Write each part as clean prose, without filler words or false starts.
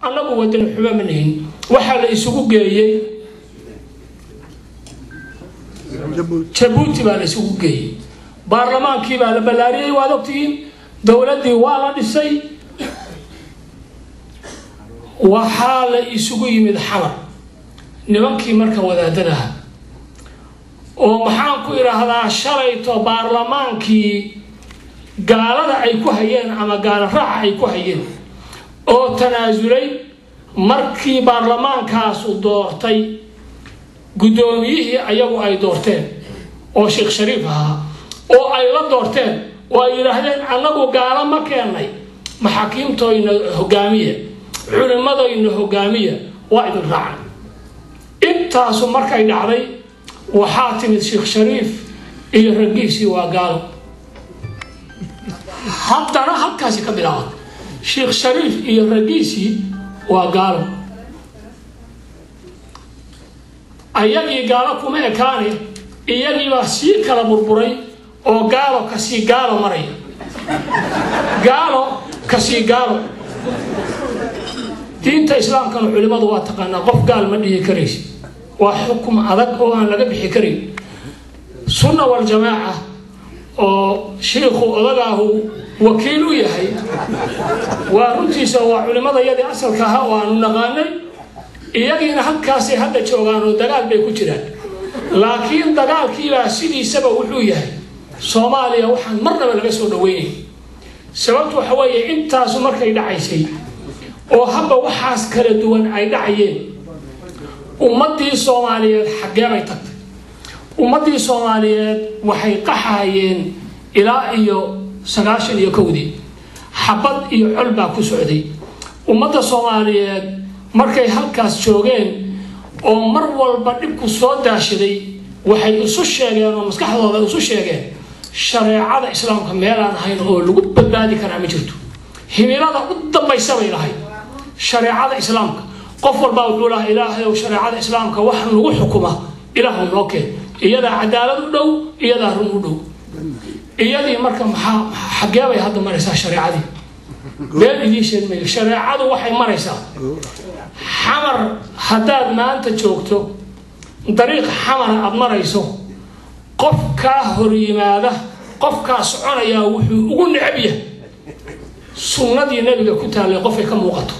annagu wadan xubamanayn waxa la isugu geeyay Djibouti baa la isugu geeyay baarlamaankii baa la balaariyay waa ogtiin dawladii waa la dhisay waxa la isugu yimid xamar nimankii marka wadaadada oo maxaan ku iraahdaa shalayto baarlamaankii gaalada ay ku hayeen ama gaala raac ay ku hayeen oo tanaasulay markii baarlamaankaas uu doortay gudoomiyihii ayagu ay doorteen oo Sheekh Shariif ahaa oo ay la doorteen oo ay yiraahdeen anagu gaala ma keenay maxaakiimtooyna hogaamiye culimadooyna hogaamiye waa idin raacay intaas markay dhacday waxaa timid Sheekh Shariif iyo ragiisii waa gaalo haddana halkaasi ka bilaabay Sheekh Shariif iyo ragiisii waa gaalo ayagii gaalo kuma ekaane iyagii baa sii kala burburay oo gaalo kasii gaalo maray gaalo kasii gaalo diinta islaamka culimadu waa taqaanaa qof gaal ma dhihi karaysi waa xukum adag oo aan laga bixi karin sunna wal jamaa oo sheekhu odagaahu wakiil u yahay waa runtiisa waa culimada yadii asalka ah oo aanu naqaanay iyagiina halkaas ay hadda joogaan oo dagaal bay ku jiraan laakiin dagaalkii baa sidiisaba wuxuu yahay Soomaaliya waxaan marnaba laga soo dhaweeyay sababtu waxa weeye intaas markay dhacaysay oo hadda waxaas kala duwan ay dhacayeen ummadii Soomaaliyeed xaggee bay tagtay ummadii Soomaaliyeed waxay qaxayeen ilaa iyo 91 xabad iyo culba ku socday ummadda Soomaaliyeed markay halkaas joogeen oo mar walba dib ku soo daashaday waxay isu sheegeen oo maskaxdooda isu sheegeen shareecada islaamka meel aan ahayn oo lagu badbaadi karo ma jirto himilada u dambaysa bay lahayd shareecada islaamka qof walba wuxuu lahaa ilaahay oo shareecada islaamka wax lagu xukuma ilaahu noo keen iyada cadaalad u dhow iyada run u dhow iyadii marka maxaa xagee bay hadda maraysaa shareecadii been idin sheegmay shareecadu waxay maraysaa xamar hadaad maanta joogto dariiq xamar aad marayso qofka hor yimaada qofka soconaya wuxuu ugu necab yahay sunnadii nabiga ku taalay qof ay ka muuqato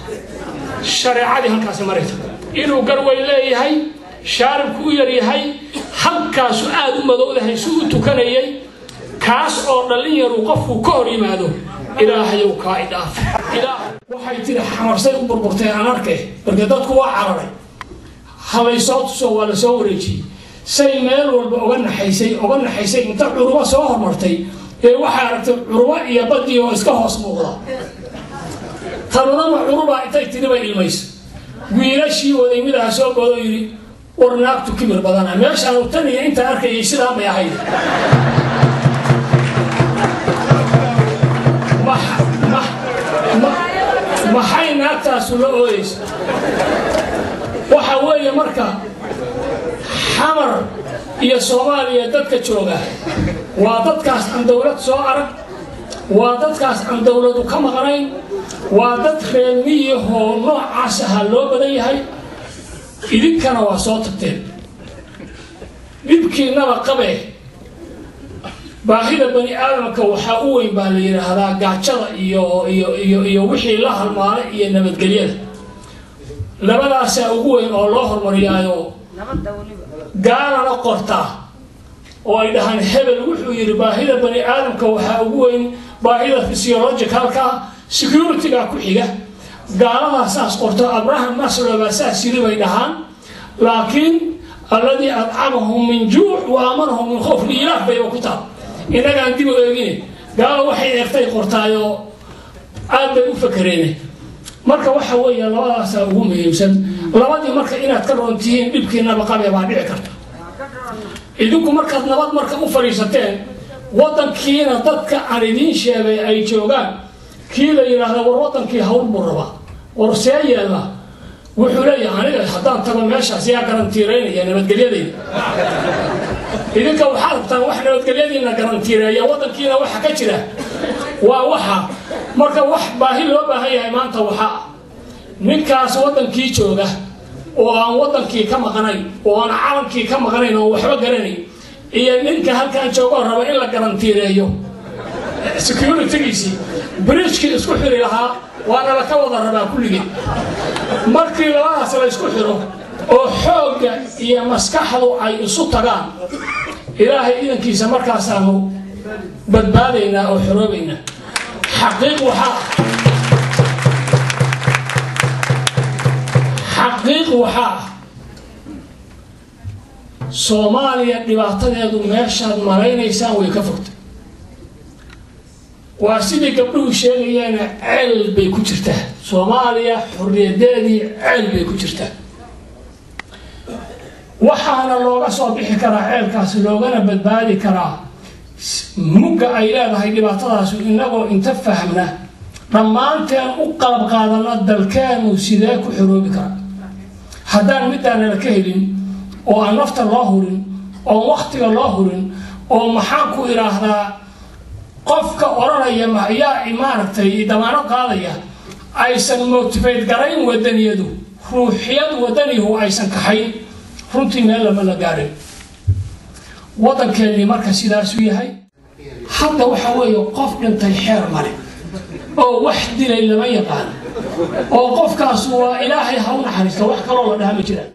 shareecadii halkaas maraysa inuu garway leeyahay shaaribku u yar yahay halkaas aad u madowdahay suu tukanayay kaas oo dhalin yar uu qofku ka hor yimaado ilaahay uu ka idaaf ilaahay waxay tiri xamarsay u burburtay aan arkay markii dadku waa cararay halay soo wala soo wareejiyay say meel walba uga naxaysay inta curuba soo hormartay ee waxa aragtay curuba iyo badii oo iska hoos muuqda talada curuba intay tiri bay ilmays wiilashii waday midaha soo goodo yiri warnaaqtu kibir badan meesha uu tan iyo inta arkay sida bay ahayd maxay naagtaas loo ooyay waxa weeye marka xamar iyo Soomaaliya dadka jooga waa dadkaas aan dawlad soo arag waa dadkaas aan dawladu ka maqnayn waa dad reemiyo oo noocaas ah loo badan yahay idinkana waa soo tagteen dibkiinaba qabee baahida bani aadamka waxa uu weyn baa la yiraahdaa gaajada iyo wixii la halmaalay iyo nabadgelyada labadaas ugu weyn oo loo hormariyaayo gaalana qorta oo ay dhahan hebel wuxuu yiri baahida bani aadamka waxa ugu weyn baahida physiologicalka security-ga ku xiga gaaladaas qorta Abraham Maslow baa saasiri bay dhahan laakiin alladii at'amahum min ju' wa amarahum min khawf ilaah bay ku taa inaga aan dib u eegin gaalo waxay eegtay qortaayo aad bay u fakareen marka waxa weeye labadaas ugu muhiimsan labadii marka inaad ka roontihiin dibkiina baqabay baa dhici karta idinku marka nabad marka u fariisateen wadankiina dadka aan idin sheegay ay joogaan kii la yiraahdo war wadankii hawl buraba war seeyada wuxuu leeyahay aniga haddaan tago meeshaas yaa garantiireynaya nabadgelyadayda idinka waxaa rabtaan wax nabadgelyadiina garantiireeya wadankiina waxa ka jira waa waxa marka wax baahi loo baahan yahay maanta waxa ninkaas wadankii jooga oo aan wadankii ka maqnay oo aan calankii ka maqnayn oo waxba garanay iyo ninka halkaan joogo raba in la garantiireeyo security-giisii bridge-kii isku xiri lahaa waana la ka wada rabaa kulligii markii labadaas la isku xiro oo xoogga iyo maskaxdu ay isu tagaan ilaahay idankiisa markaasaanu badbaadaynaa oo xoroobaynaa xaqiiq waxaa Soomaaliya dhibaatadeedu meeshaad maraynaysaan way ka fogtay waa sidii gabdhuhu sheegayeen ceel bay ku jirtaa Soomaaliya xorriyadeedii ceel bay ku jirtaa waxaana looga soo bixi karaa ceelkaas loogana badbaadi karaa mugga ay leedahay dhibaatadaas inagoo inta fahmna dhammaanteen u qalab qaadana dalkeenu sidee ku xoroobi karaa haddaan midaan la ka helin oo aan nafta loo hurin oo waqtiga loo hurin oo maxaan ku iraahdaa qofka oranaya ma ayaa imaanatay damaano qaadaya aysan motivate garayn wadaniyadu ruuxiyad wadanihu aysan kaxayn runtii meel lama la gaarin wadankeennii marka sidaas u yahay hadda waxa weeye qof dhintay xeer male oo wax dilay lama yaqaan oo qofkaas waa ilaahay ha u naxariisto wax kaloo la dhaha ma jiraan